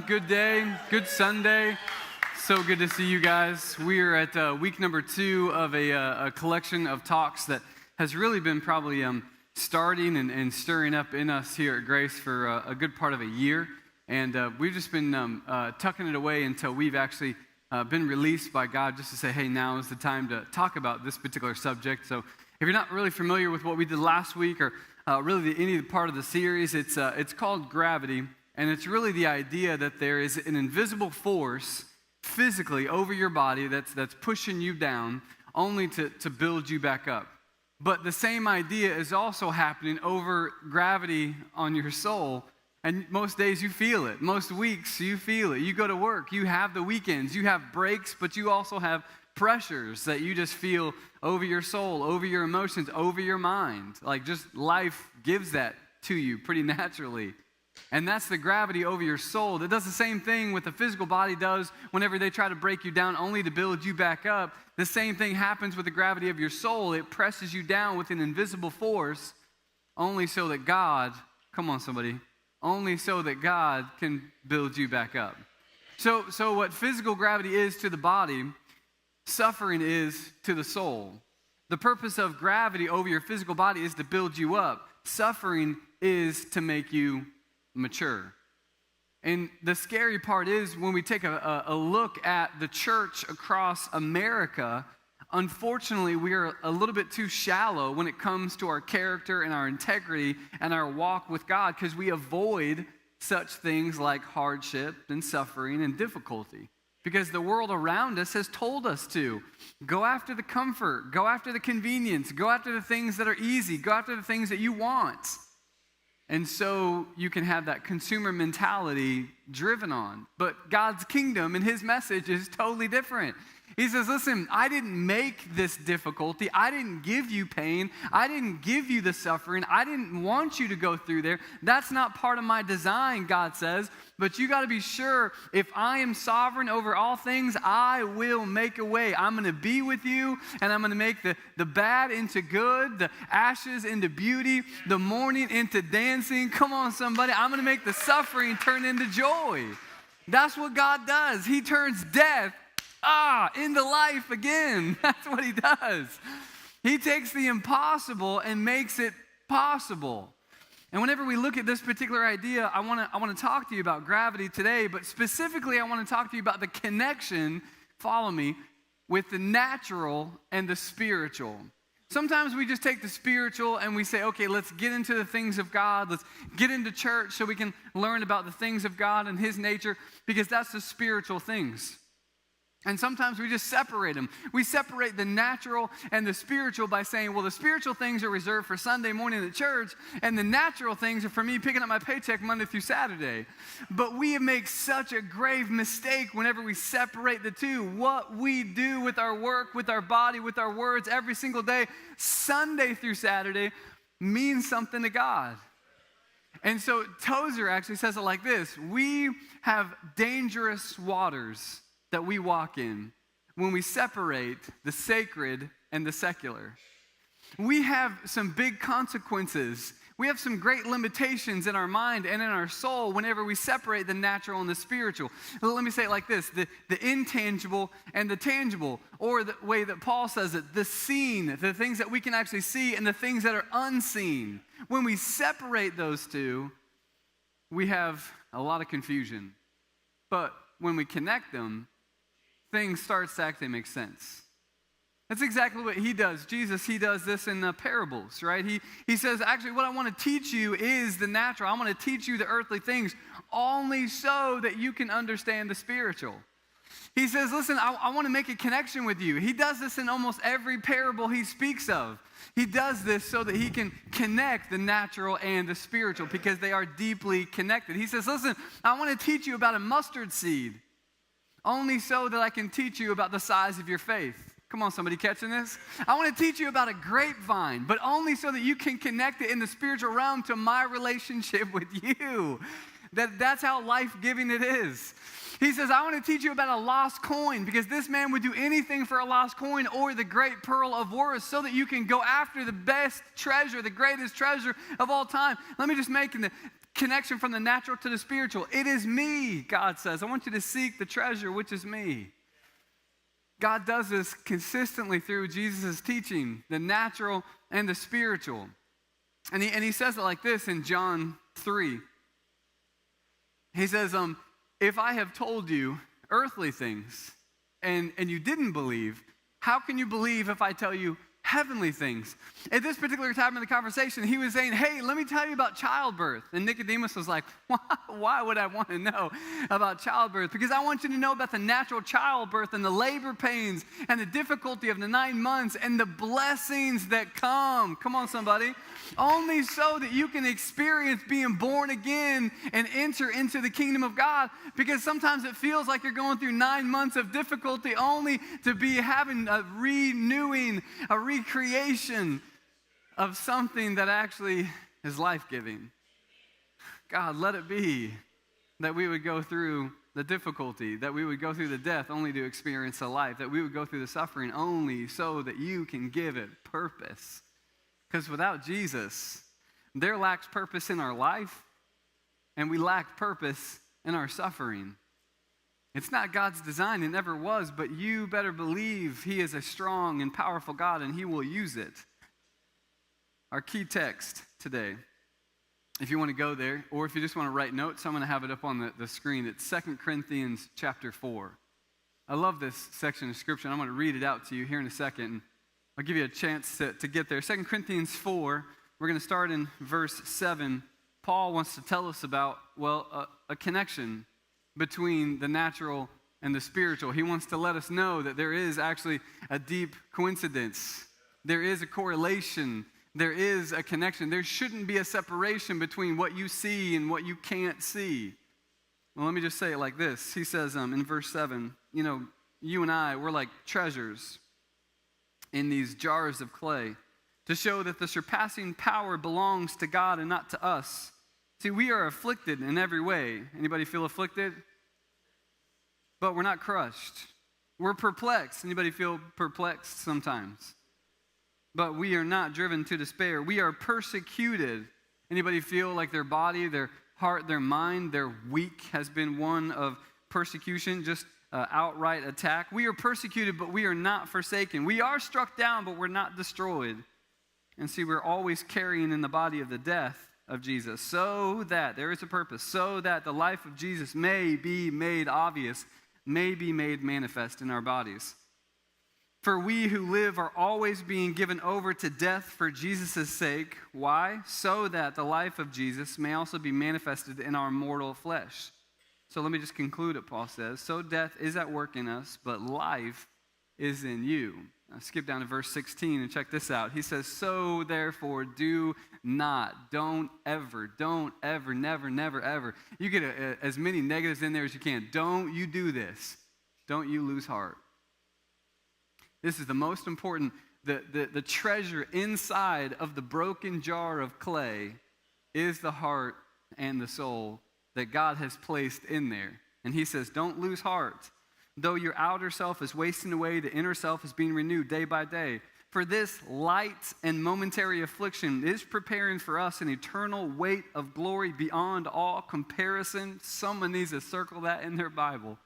Good day, good Sunday. So good to see you guys. We are at week number 2 of a collection of talks that has really been probably starting and stirring up in us here at Grace for a good part of a year. And we've just been tucking it away until we've actually been released by God just to say, hey, now is the time to talk about this particular subject. So if you're not really familiar with what we did last week or really any part of the series, it's called Gravity. And it's really the idea that there is an invisible force physically over your body that's pushing you down only to build you back up. But the same idea is also happening over gravity on your soul. And most days you feel it. Most weeks you feel it. You go to work. You have the weekends. You have breaks, but you also have pressures that you just feel over your soul, over your emotions, over your mind. Like just life gives that to you pretty naturally. And that's the gravity over your soul. It does the same thing what the physical body does whenever they try to break you down only to build you back up. The same thing happens with the gravity of your soul. It presses you down with an invisible force only so that God, come on somebody, only so that God can build you back up. So what physical gravity is to the body, suffering is to the soul. The purpose of gravity over your physical body is to build you up. Suffering is to make you mature. And the scary part is when we take a look at the church across America, unfortunately, we are a little bit too shallow when it comes to our character and our integrity and our walk with God because we avoid such things like hardship and suffering and difficulty because the world around us has told us to. Go after the comfort, go after the convenience, go after the things that are easy, go after the things that you want. And so you can have that consumer mentality driven on. But God's kingdom and his message is totally different. He says, listen, I didn't make this difficulty. I didn't give you pain. I didn't give you the suffering. I didn't want you to go through there. That's not part of my design, God says. But you got to be sure if I am sovereign over all things, I will make a way. I'm going to be with you, and I'm going to make the bad into good, the ashes into beauty, the mourning into dancing. Come on, somebody. I'm going to make the suffering turn into joy. That's what God does. He turns death into life again. That's what he does. He takes the impossible and makes it possible. And whenever we look at this particular idea, I want to talk to you about gravity today, but specifically I want to talk to you about the connection, follow me, with the natural and the spiritual. Sometimes we just take the spiritual and we say, okay, let's get into the things of God. Let's get into church so we can learn about the things of God and his nature, because that's the spiritual things. And sometimes we just separate them. We separate the natural and the spiritual by saying, well, the spiritual things are reserved for Sunday morning at church, and the natural things are for me picking up my paycheck Monday through Saturday. But we make such a grave mistake whenever we separate the two. What we do with our work, with our body, with our words every single day, Sunday through Saturday, means something to God. And so Tozer actually says it like this: we have dangerous waters that we walk in when we separate the sacred and the secular. We have some big consequences. We have some great limitations in our mind and in our soul whenever we separate the natural and the spiritual. Well, let me say it like this: the intangible and the tangible, or the way that Paul says it, the seen, the things that we can actually see, and the things that are unseen. When we separate those two, we have a lot of confusion. But when we connect them, things start to actually make sense. That's exactly what he does. Jesus, he does this in parables, right? He says, actually, what I want to teach you is the natural. I want to teach you the earthly things only so that you can understand the spiritual. He says, listen, I want to make a connection with you. He does this in almost every parable he speaks of. He does this so that he can connect the natural and the spiritual because they are deeply connected. He says, listen, I want to teach you about a mustard seed only so that I can teach you about the size of your faith. Come on, somebody catching this? I want to teach you about a grapevine, but only so that you can connect it in the spiritual realm to my relationship with you. That's how life-giving it is. He says, I want to teach you about a lost coin because this man would do anything for a lost coin or the great pearl of worth so that you can go after the best treasure, the greatest treasure of all time. Let me just make the connection from the natural to the spiritual. It is me, God says. I want you to seek the treasure, which is me. God does this consistently through Jesus' teaching, the natural and the spiritual. And he says it like this in John 3. He says, if I have told you earthly things and you didn't believe, how can you believe if I tell you heavenly things? At this particular time in the conversation, he was saying, hey, let me tell you about childbirth. And Nicodemus was like, why would I want to know about childbirth? Because I want you to know about the natural childbirth and the labor pains and the difficulty of the 9 months and the blessings that come. Come on, somebody. Only so that you can experience being born again and enter into the kingdom of God. Because sometimes it feels like you're going through 9 months of difficulty only to be having a renewing, a recreation of something that actually is life-giving. God, let it be that we would go through the difficulty, that we would go through the death only to experience the life, that we would go through the suffering only so that you can give it purpose. Because without Jesus, there lacks purpose in our life, and we lack purpose in our suffering. It's not God's design, it never was, but you better believe He is a strong and powerful God, and He will use it. Our key text today, if you want to go there, or if you just want to write notes, I'm going to have it up on the screen. It's 2 Corinthians chapter 4. I love this section of Scripture. I'm going to read it out to you here in a second. I'll give you a chance to get there. 2 Corinthians 4, we're going to start in verse 7. Paul wants to tell us about, a connection between the natural and the spiritual. He wants to let us know that there is actually a deep coincidence. There is a correlation. There is a connection. There shouldn't be a separation between what you see and what you can't see. Well, let me just say it like this. He says in verse 7, you and I, we're like treasures in these jars of clay to show that the surpassing power belongs to God and not to us. See, we are afflicted in every way. Anybody feel afflicted? But we're not crushed. We're perplexed. Anybody feel perplexed sometimes? But we are not driven to despair. We are persecuted. Anybody feel like their body, their heart, their mind, their week has been one of persecution, just outright attack? We are persecuted, but we are not forsaken. We are struck down, but we're not destroyed. And see, we're always carrying in the body of the death of Jesus, so that, there is a purpose, so that the life of Jesus may be made obvious, may be made manifest in our bodies. For we who live are always being given over to death for Jesus' sake. Why? So that the life of Jesus may also be manifested in our mortal flesh. So let me just conclude it, Paul says. So death is at work in us, but life is in you. Now skip down to verse 16 and check this out. He says, so therefore don't ever, never, ever. You get as many negatives in there as you can. Don't you do this. Don't you lose heart. This is the most important, the treasure inside of the broken jar of clay is the heart and the soul that God has placed in there. And he says, don't lose heart. Though your outer self is wasting away, the inner self is being renewed day by day. For this light and momentary affliction is preparing for us an eternal weight of glory beyond all comparison. Someone needs to circle that in their Bible.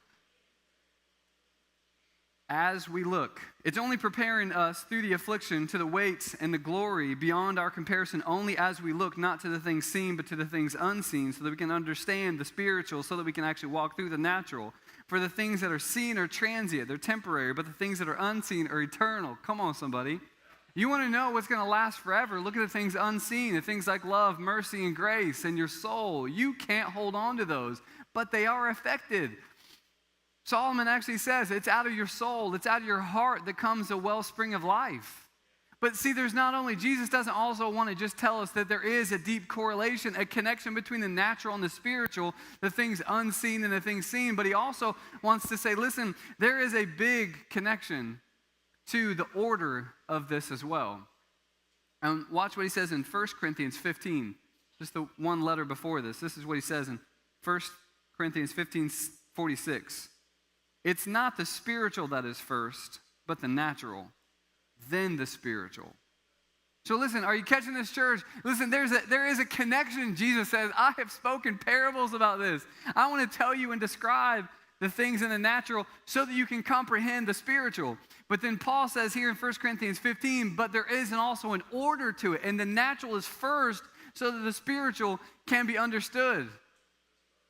As we look, it's only preparing us through the affliction to the weights and the glory beyond our comparison only as we look, not to the things seen, but to the things unseen, so that we can understand the spiritual, so that we can actually walk through the natural. For the things that are seen are transient, they're temporary, but the things that are unseen are eternal. Come on, somebody. You want to know what's going to last forever? Look at the things unseen, the things like love, mercy, and grace, and your soul. You can't hold on to those, but they are affected. Solomon actually says it's out of your soul, it's out of your heart that comes a wellspring of life. But see, there's not only, Jesus doesn't also want to just tell us that there is a deep correlation, a connection between the natural and the spiritual, the things unseen and the things seen, but he also wants to say, listen, there is a big connection to the order of this as well. And watch what he says in 1 Corinthians 15, just the one letter before this. This is what he says in 1 Corinthians 15:46. It's not the spiritual that is first, but the natural, then the spiritual. So listen, are you catching this, church? Listen, there is a connection. Jesus says, I have spoken parables about this. I want to tell you and describe the things in the natural so that you can comprehend the spiritual. But then Paul says here in 1 Corinthians 15, but there is also an order to it, and the natural is first so that the spiritual can be understood.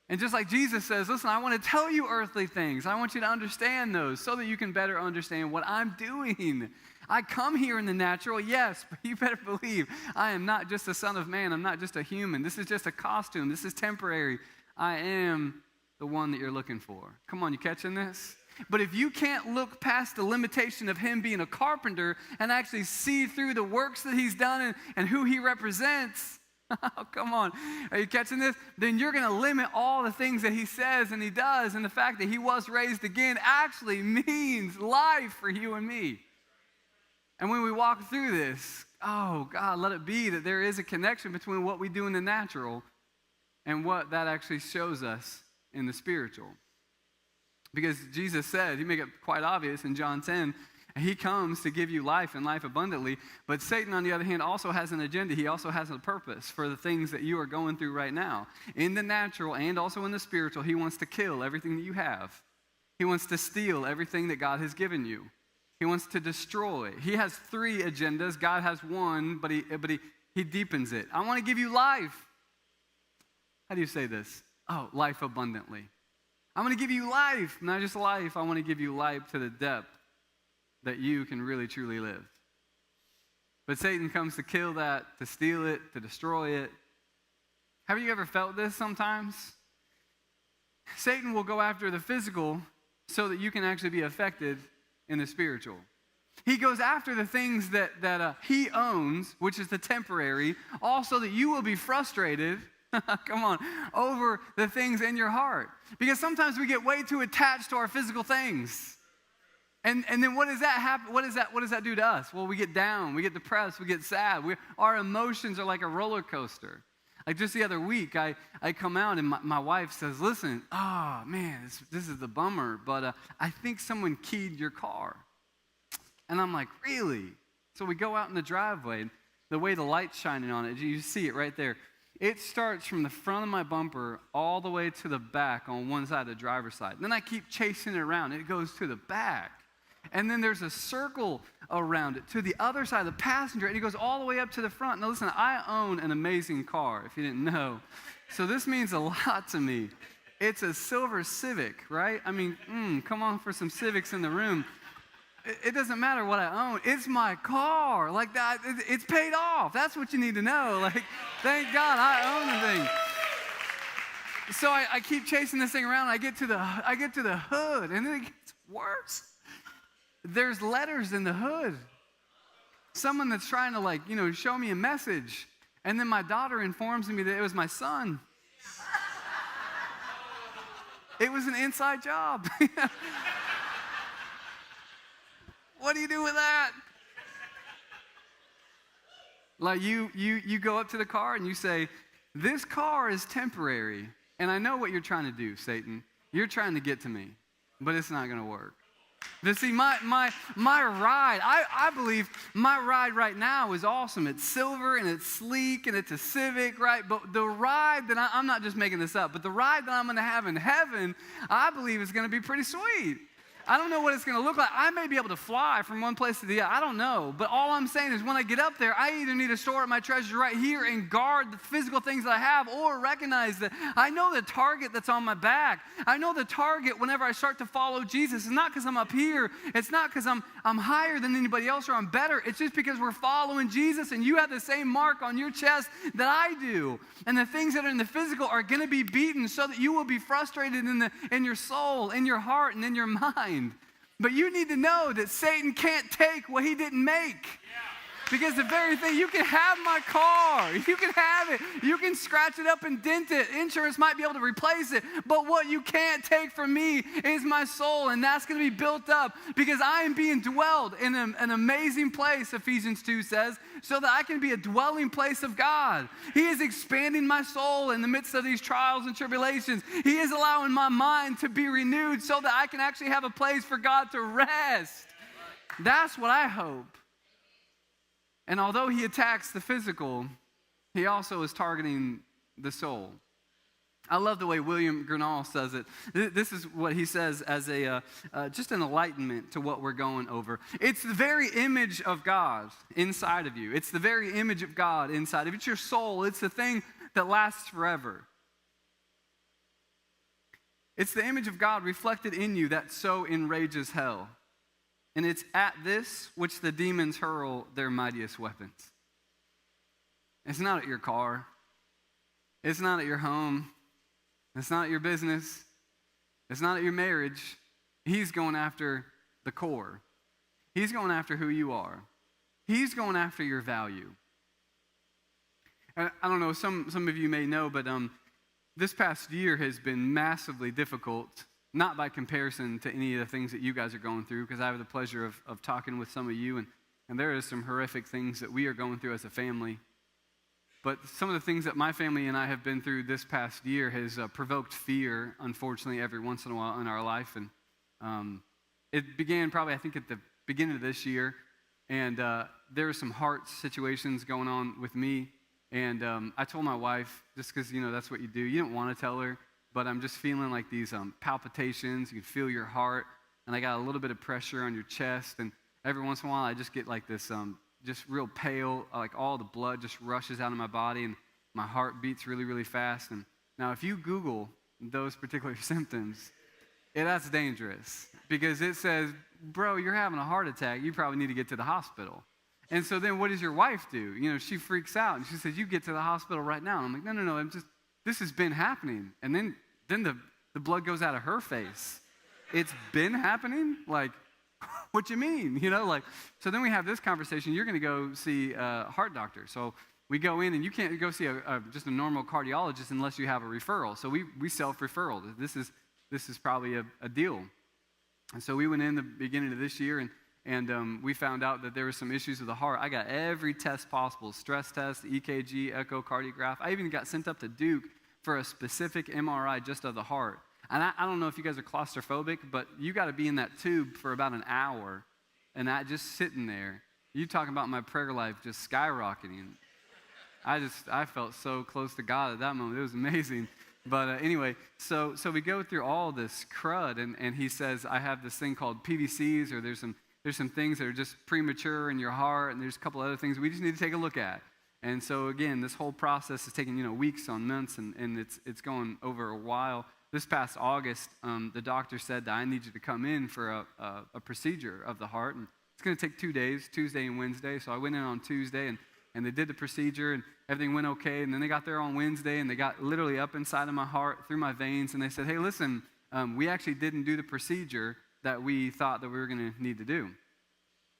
And just like Jesus says, listen, I want to tell you earthly things. I want you to understand those so that you can better understand what I'm doing. I come here in the natural, yes, but you better believe I am not just a son of man. I'm not just a human. This is just a costume. This is temporary. I am the one that you're looking for. Come on, you catching this? But if you can't look past the limitation of him being a carpenter and actually see through the works that he's done and who he represents, oh, come on. Are you catching this? Then you're going to limit all the things that he says and he does, and the fact that he was raised again actually means life for you and me. And when we walk through this, oh, God, let it be that there is a connection between what we do in the natural and what that actually shows us in the spiritual. Because Jesus said, he made it quite obvious in John 10, he comes to give you life and life abundantly. But Satan, on the other hand, also has an agenda. He also has a purpose for the things that you are going through right now. In the natural and also in the spiritual, he wants to kill everything that you have. He wants to steal everything that God has given you. He wants to destroy. He has 3 agendas. God has one, but he deepens it. I want to give you life. How do you say this? Oh, life abundantly. I'm going to give you life, not just life. I want to give you life to the depth that you can really, truly live. But Satan comes to kill that, to steal it, to destroy it. Have you ever felt this sometimes? Satan will go after the physical so that you can actually be affected in the spiritual. He goes after the things that he owns, which is the temporary, also that you will be frustrated, come on, over the things in your heart. Because sometimes we get way too attached to our physical things. And then what does that happen? What does that do to us? Well, we get down, we get depressed, we get sad. Our emotions are like a roller coaster. Like just the other week, I come out and my wife says, listen, oh man, this is the bummer, but I think someone keyed your car. And I'm like, really? So we go out in the driveway, and the way the light's shining on it, you see it right there. It starts from the front of my bumper all the way to the back on one side of the driver's side. And then I keep chasing it around. It goes to the back. And then there's a circle around it to the other side of the passenger, and it goes all the way up to the front. Now listen, I own an amazing car, if you didn't know. So this means a lot to me. It's a silver Civic, right? I mean, come on for some Civics in the room. It doesn't matter what I own. It's my car. Like that, it's paid off. That's what you need to know. Like, thank God I own the thing. So I keep chasing this thing around. I get to the hood, and then it gets worse. There's letters in the hood. Someone that's trying to show me a message. And then my daughter informs me that it was my son. It was an inside job. What do you do with that? Like you go up to the car and you say, this car is temporary. And I know what you're trying to do, Satan. You're trying to get to me, but it's not going to work. But see, my ride, I believe my ride right now is awesome. It's silver and it's sleek and it's a Civic, right? But the ride that I'm not just making this up, but the ride that I'm going to have in heaven, I believe is going to be pretty sweet. I don't know what it's going to look like. I may be able to fly from one place to the other. I don't know. But all I'm saying is when I get up there, I either need to store up my treasures right here and guard the physical things that I have, or recognize that I know the target that's on my back. I know the target whenever I start to follow Jesus. It's not because I'm up here. It's not because I'm higher than anybody else or I'm better. It's just because we're following Jesus, and you have the same mark on your chest that I do. And the things that are in the physical are going to be beaten so that you will be frustrated in your soul, in your heart, and in your mind. But you need to know that Satan can't take what he didn't make. Because the very thing, you can have my car, you can have it, you can scratch it up and dent it, insurance might be able to replace it, but what you can't take from me is my soul, and that's going to be built up because I am being dwelled in an amazing place, Ephesians 2 says, so that I can be a dwelling place of God. He is expanding my soul in the midst of these trials and tribulations. He is allowing my mind to be renewed so that I can actually have a place for God to rest. That's what I hope. And although he attacks the physical, he also is targeting the soul. I love the way William Gurnall says it. This is what he says as just an enlightenment to what we're going over. It's the very image of God inside of you. It's the very image of God inside of you. It's your soul. It's the thing that lasts forever. It's the image of God reflected in you that so enrages hell. And it's at this which the demons hurl their mightiest weapons. It's not at your car. It's not at your home. It's not at your business. It's not at your marriage. He's going after the core. He's going after who you are. He's going after your value. I don't know, some of you may know, but this past year has been massively difficult. Not by comparison to any of the things that you guys are going through, because I have the pleasure of talking with some of you, and there is some horrific things that we are going through as a family. But some of the things that my family and I have been through this past year has provoked fear, unfortunately, every once in a while in our life. And it began probably, I think, at the beginning of this year, and there were some heart situations going on with me. And I told my wife, just because, that's what you do. You don't want to tell her. But I'm just feeling like these palpitations. You can feel your heart, and I got a little bit of pressure on your chest, and every once in a while I just get like this just real pale, like all the blood just rushes out of my body, and my heart beats really, really fast. And now if you Google those particular symptoms, that's dangerous, because it says, bro, you're having a heart attack. You probably need to get to the hospital. And so then what does your wife do? She freaks out, and she says, you get to the hospital right now. And I'm like, no, this has been happening. And then the blood goes out of her face. It's been happening? Like, what you mean? So then we have this conversation. You're going to go see a heart doctor. So we go in, and you can't go see just a normal cardiologist unless you have a referral. So we self-referral. This is probably a deal. And so we went in the beginning of this year, and we found out that there were some issues with the heart. I got every test possible, stress test, EKG, echocardiograph. I even got sent up to Duke for a specific MRI just of the heart. And I don't know if you guys are claustrophobic, but you got to be in that tube for about an hour, and that just sitting there. You talking about my prayer life just skyrocketing. I felt so close to God at that moment. It was amazing. But anyway, so we go through all this crud, and he says, I have this thing called PVCs, or there's some things that are just premature in your heart, and there's a couple other things we just need to take a look at. And so again, this whole process is taking weeks on months, and it's going over a while. This past August, the doctor said that I need you to come in for a procedure of the heart, and it's going to take 2 days, Tuesday and Wednesday. So I went in on Tuesday, and they did the procedure, and everything went okay. And then they got there on Wednesday, and they got literally up inside of my heart, through my veins, and they said, hey, listen, we actually didn't do the procedure that we thought that we were going to need to do.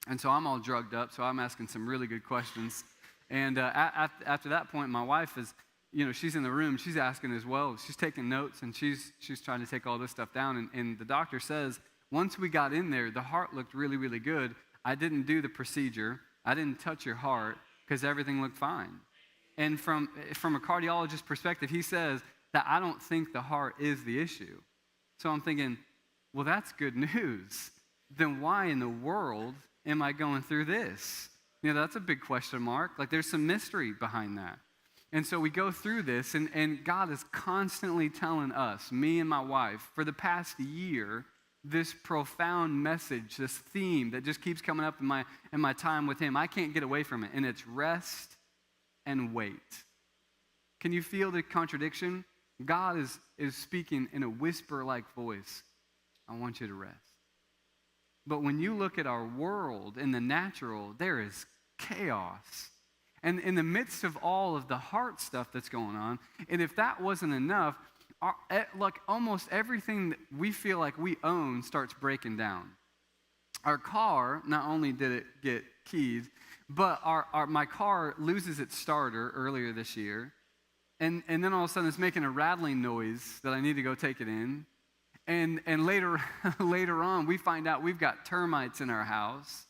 And so I'm all drugged up, so I'm asking some really good questions. And after that point, my wife is, she's in the room. She's asking as well. She's taking notes, and she's trying to take all this stuff down. And the doctor says, once we got in there, the heart looked really, really good. I didn't do the procedure. I didn't touch your heart because everything looked fine. And from a cardiologist perspective, he says that I don't think the heart is the issue. So I'm thinking, well, that's good news. Then why in the world am I going through this? That's a big question mark. Like, there's some mystery behind that. And so we go through this, and God is constantly telling us, me and my wife, for the past year, this profound message, this theme that just keeps coming up in my time with him. I can't get away from it, and it's rest and wait. Can you feel the contradiction? God is speaking in a whisper-like voice. I want you to rest. But when you look at our world in the natural, there is chaos. And in the midst of all of the heart stuff that's going on, and if that wasn't enough, like almost everything that we feel like we own starts breaking down. Our car, not only did it get keyed, but my car loses its starter earlier this year. And then all of a sudden it's making a rattling noise that I need to go take it in. And later on, we find out we've got termites in our house.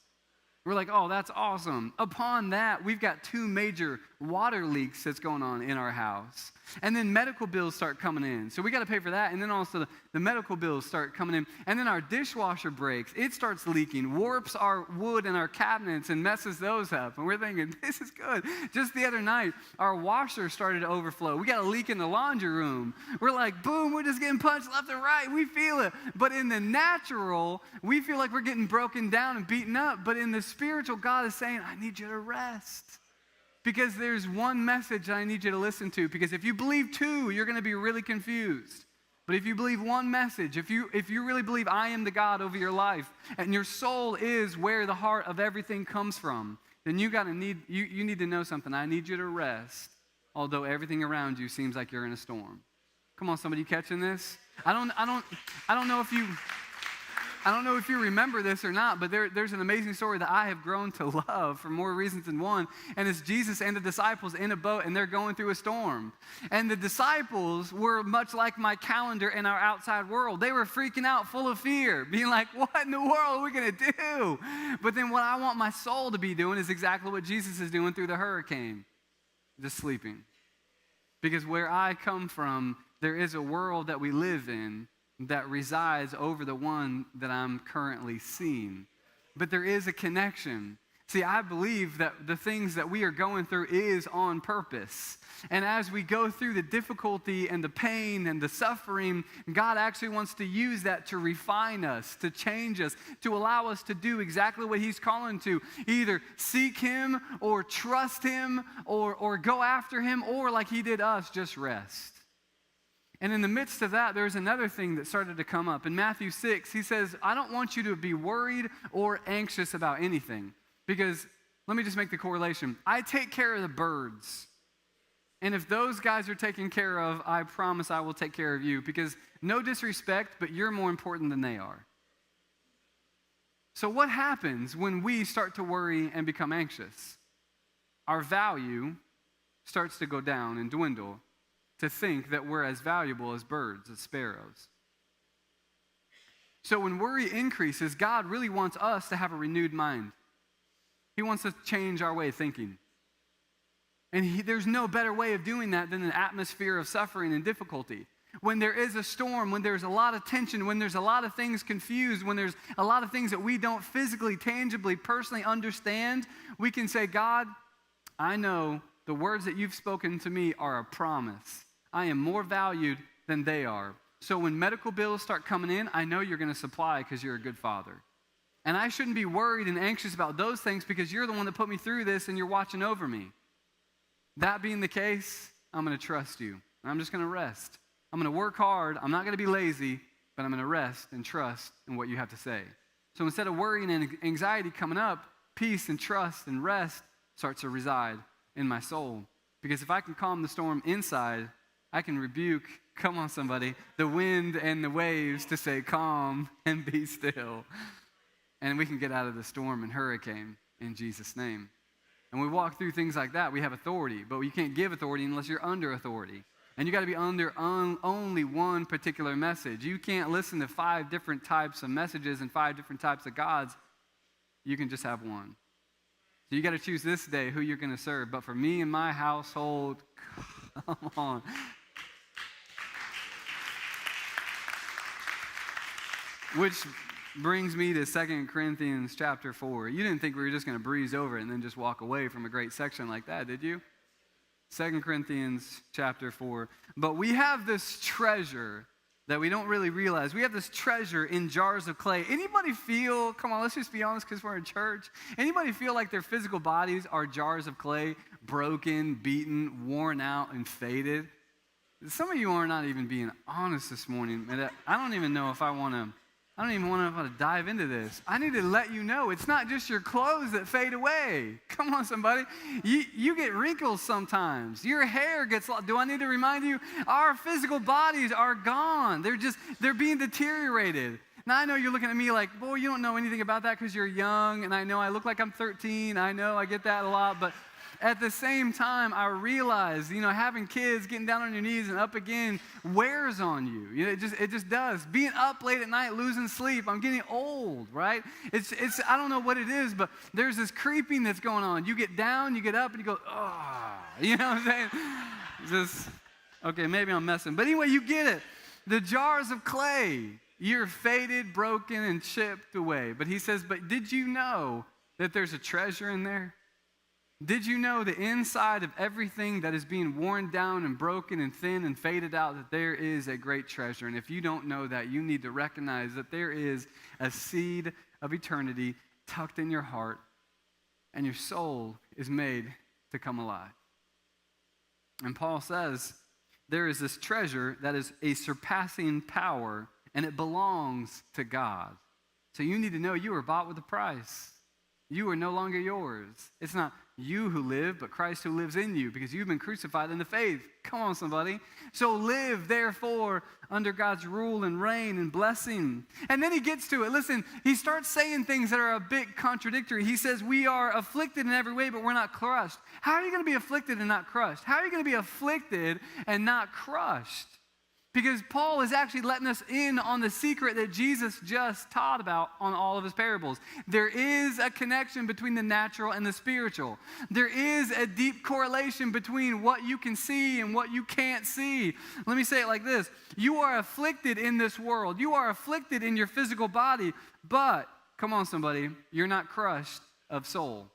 We're like, oh, that's awesome. Upon that, we've got 2 major water leaks that's going on in our house. And then medical bills start coming in. So we got to pay for that. And then also the medical bills start coming in. And then our dishwasher breaks. It starts leaking, warps our wood in our cabinets and messes those up. And we're thinking, this is good. Just the other night, our washer started to overflow. We got a leak in the laundry room. We're like, boom, we're just getting punched left and right. We feel it. But in the natural, we feel like we're getting broken down and beaten up. But in the spiritual, God is saying, I need you to rest. Because there's one message that I need you to listen to. Because if you believe 2, you're going to be really confused. But if you believe one message, if you really believe I am the God over your life, and your soul is where the heart of everything comes from, then you need to know something. I need you to rest, although everything around you seems like you're in a storm. Come on, somebody catching this? I don't know if you remember this or not, but there's an amazing story that I have grown to love for more reasons than one. And it's Jesus and the disciples in a boat, and they're going through a storm. And the disciples were much like my calendar in our outside world. They were freaking out, full of fear, being like, what in the world are we going to do? But then what I want my soul to be doing is exactly what Jesus is doing through the hurricane, just sleeping. Because where I come from, there is a world that we live in that resides over the one that I'm currently seeing. But there is a connection. See, I believe that the things that we are going through is on purpose. And as we go through the difficulty and the pain and the suffering, God actually wants to use that to refine us, to change us, to allow us to do exactly what he's calling to. Either seek him or trust him or go after him, or like he did us, just rest. And in the midst of that, there's another thing that started to come up. In Matthew 6, he says, I don't want you to be worried or anxious about anything. Because, let me just make the correlation. I take care of the birds. And if those guys are taken care of, I promise I will take care of you. Because no disrespect, but you're more important than they are. So what happens when we start to worry and become anxious? Our value starts to go down and dwindle, to think that we're as valuable as birds, as sparrows. So when worry increases, God really wants us to have a renewed mind. He wants to change our way of thinking. And there's no better way of doing that than an atmosphere of suffering and difficulty. When there is a storm, when there's a lot of tension, when there's a lot of things confused, when there's a lot of things that we don't physically, tangibly, personally understand, we can say, God, I know the words that you've spoken to me are a promise. I am more valued than they are. So when medical bills start coming in, I know you're going to supply because you're a good father. And I shouldn't be worried and anxious about those things because you're the one that put me through this and you're watching over me. That being the case, I'm going to trust you. I'm just going to rest. I'm going to work hard. I'm not going to be lazy, but I'm going to rest and trust in what you have to say. So instead of worrying and anxiety coming up, peace and trust and rest starts to reside in my soul. Because if I can calm the storm inside, I can rebuke, come on somebody, the wind and the waves to say calm and be still. And we can get out of the storm and hurricane in Jesus' name. And we walk through things like that. We have authority, but you can't give authority unless you're under authority. And you got to be under only one particular message. You can't listen to 5 different types of messages and 5 different types of gods. You can just have one. So you got to choose this day who you're going to serve. But for me and my household, come on. Which brings me to 2 Corinthians chapter 4. You didn't think we were just going to breeze over it and then just walk away from a great section like that, did you? 2 Corinthians chapter 4. But we have this treasure that we don't really realize. We have this treasure in jars of clay. Anybody feel, come on, let's just be honest because we're in church. Anybody feel like their physical bodies are jars of clay, broken, beaten, worn out, and faded? Some of you are not even being honest this morning. And I don't even know if I want to dive into this. I need to let you know it's not just your clothes that fade away. Come on, somebody. You get wrinkles sometimes. Your hair gets lost. Do I need to remind you? Our physical bodies are gone. They're being deteriorated. Now, I know you're looking at me like, boy, you don't know anything about that because you're young, and I know I look like I'm 13. I know I get that a lot, but at the same time, I realize, having kids, getting down on your knees and up again wears on you. It just does. Being up late at night, losing sleep. I'm getting old, right? It's I don't know what it is, but there's this creeping that's going on. You get down, you get up, and you go, oh. You know what I'm saying? Okay, maybe I'm messing. But anyway, you get it. The jars of clay, you're faded, broken, and chipped away. But he says, but did you know that there's a treasure in there? Did you know the inside of everything that is being worn down and broken and thin and faded out, that there is a great treasure? And if you don't know that, you need to recognize that there is a seed of eternity tucked in your heart, and your soul is made to come alive. And Paul says there is this treasure that is a surpassing power, and it belongs to God. So you need to know you were bought with a price. You are no longer yours. It's not you who live, but Christ who lives in you, because you've been crucified in the faith. Come on, somebody. So live, therefore, under God's rule and reign and blessing. And then he gets to it. Listen, he starts saying things that are a bit contradictory. He says, we are afflicted in every way, but we're not crushed. How are you going to be afflicted and not crushed? How are you going to be afflicted and not crushed? Because Paul is actually letting us in on the secret that Jesus just taught about on all of his parables. There is a connection between the natural and the spiritual. There is a deep correlation between what you can see and what you can't see. Let me say it like this. You are afflicted in this world. You are afflicted in your physical body, but, come on somebody, you're not crushed of soul.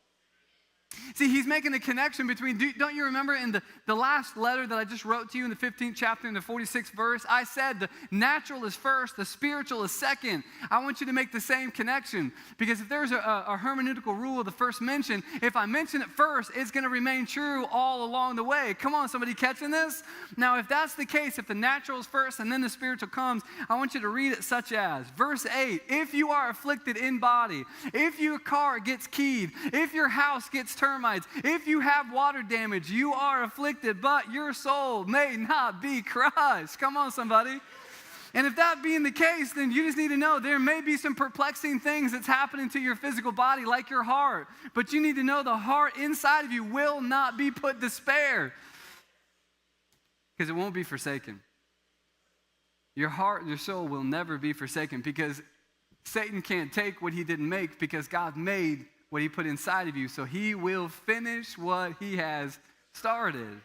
See, he's making a connection between, don't you remember in the last letter that I just wrote to you in the 15th chapter in the 46th verse, I said the natural is first, the spiritual is second. I want you to make the same connection, because if there's a hermeneutical rule of the first mention, if I mention it first, it's going to remain true all along the way. Come on, somebody catching this? Now, if that's the case, if the natural is first and then the spiritual comes, I want you to read it such as, verse 8, if you are afflicted in body, if your car gets keyed, if your house gets termites, if you have water damage, you are afflicted, but your soul may not be crushed. Come on, somebody. And if that being the case, then you just need to know there may be some perplexing things that's happening to your physical body, like your heart. But you need to know the heart inside of you will not be put to spare, because it won't be forsaken. Your heart and your soul will never be forsaken, because Satan can't take what he didn't make, because God made what he put inside of you, so he will finish what he has started.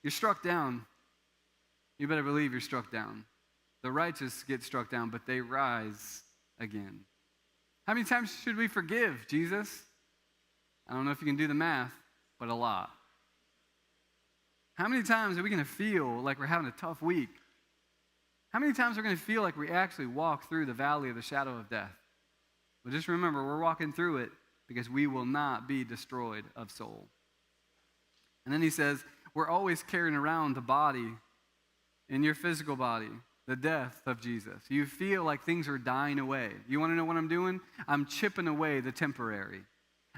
You're struck down. You better believe you're struck down. The righteous get struck down, but they rise again. How many times should we forgive, Jesus? I don't know if you can do the math, but a lot. How many times are we going to feel like we're having a tough week? How many times are we going to feel like we actually walk through the valley of the shadow of death? But just remember, we're walking through it because we will not be destroyed of soul. And then he says, we're always carrying around the body, in your physical body, the death of Jesus. You feel like things are dying away. You want to know what I'm doing? I'm chipping away the temporary.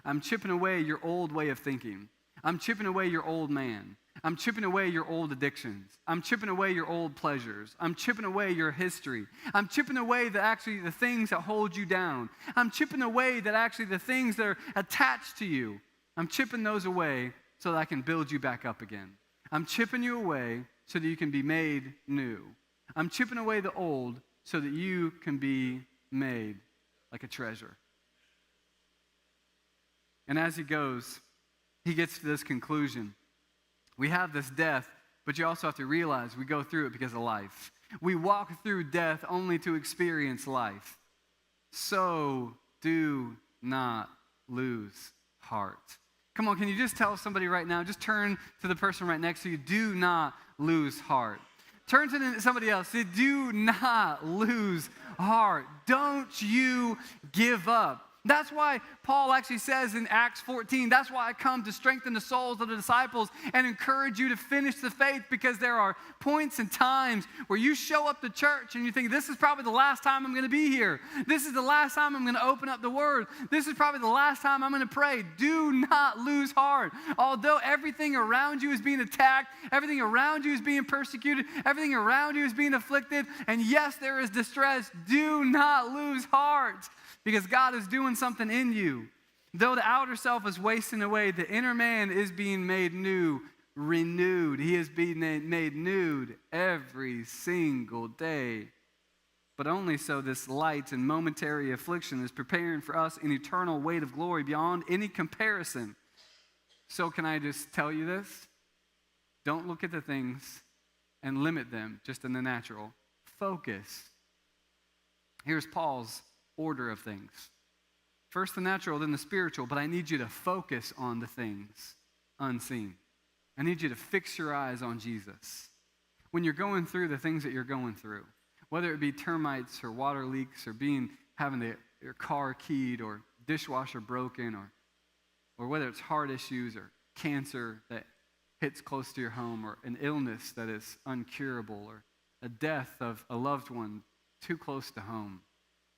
I'm chipping away your old way of thinking. I'm chipping away your old man. I'm chipping away your old addictions. I'm chipping away your old pleasures. I'm chipping away your history. I'm chipping away the things that hold you down. I'm chipping away the things that are attached to you. I'm chipping those away so that I can build you back up again. I'm chipping you away so that you can be made new. I'm chipping away the old so that you can be made like a treasure. And as he goes, he gets to this conclusion. We have this death, but you also have to realize we go through it because of life. We walk through death only to experience life. So do not lose heart. Come on, can you just tell somebody right now, just turn to the person right next to you, do not lose heart. Turn to somebody else. Say, do not lose heart. Don't you give up. That's why Paul actually says in Acts 14, that's why I come to strengthen the souls of the disciples and encourage you to finish the faith, because there are points and times where you show up to church and you think, this is probably the last time I'm going to be here. This is the last time I'm going to open up the Word. This is probably the last time I'm going to pray. Do not lose heart. Although everything around you is being attacked, everything around you is being persecuted, everything around you is being afflicted, and yes, there is distress, do not lose heart. Because God is doing something in you. Though the outer self is wasting away, the inner man is being made new, renewed. He is being made new every single day. But only so this light and momentary affliction is preparing for us an eternal weight of glory beyond any comparison. So can I just tell you this? Don't look at the things and limit them just in the natural. Focus. Here's Paul's order of things. First the natural, then the spiritual, but I need you to focus on the things unseen. I need you to fix your eyes on Jesus. When you're going through the things that you're going through, whether it be termites or water leaks or having your car keyed or dishwasher broken or whether it's heart issues or cancer that hits close to your home or an illness that is uncurable or a death of a loved one too close to home.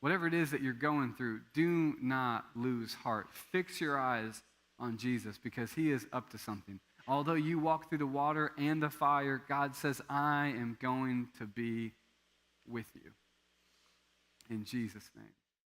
Whatever it is that you're going through, do not lose heart. Fix your eyes on Jesus, because he is up to something. Although you walk through the water and the fire, God says, I am going to be with you. In Jesus' name.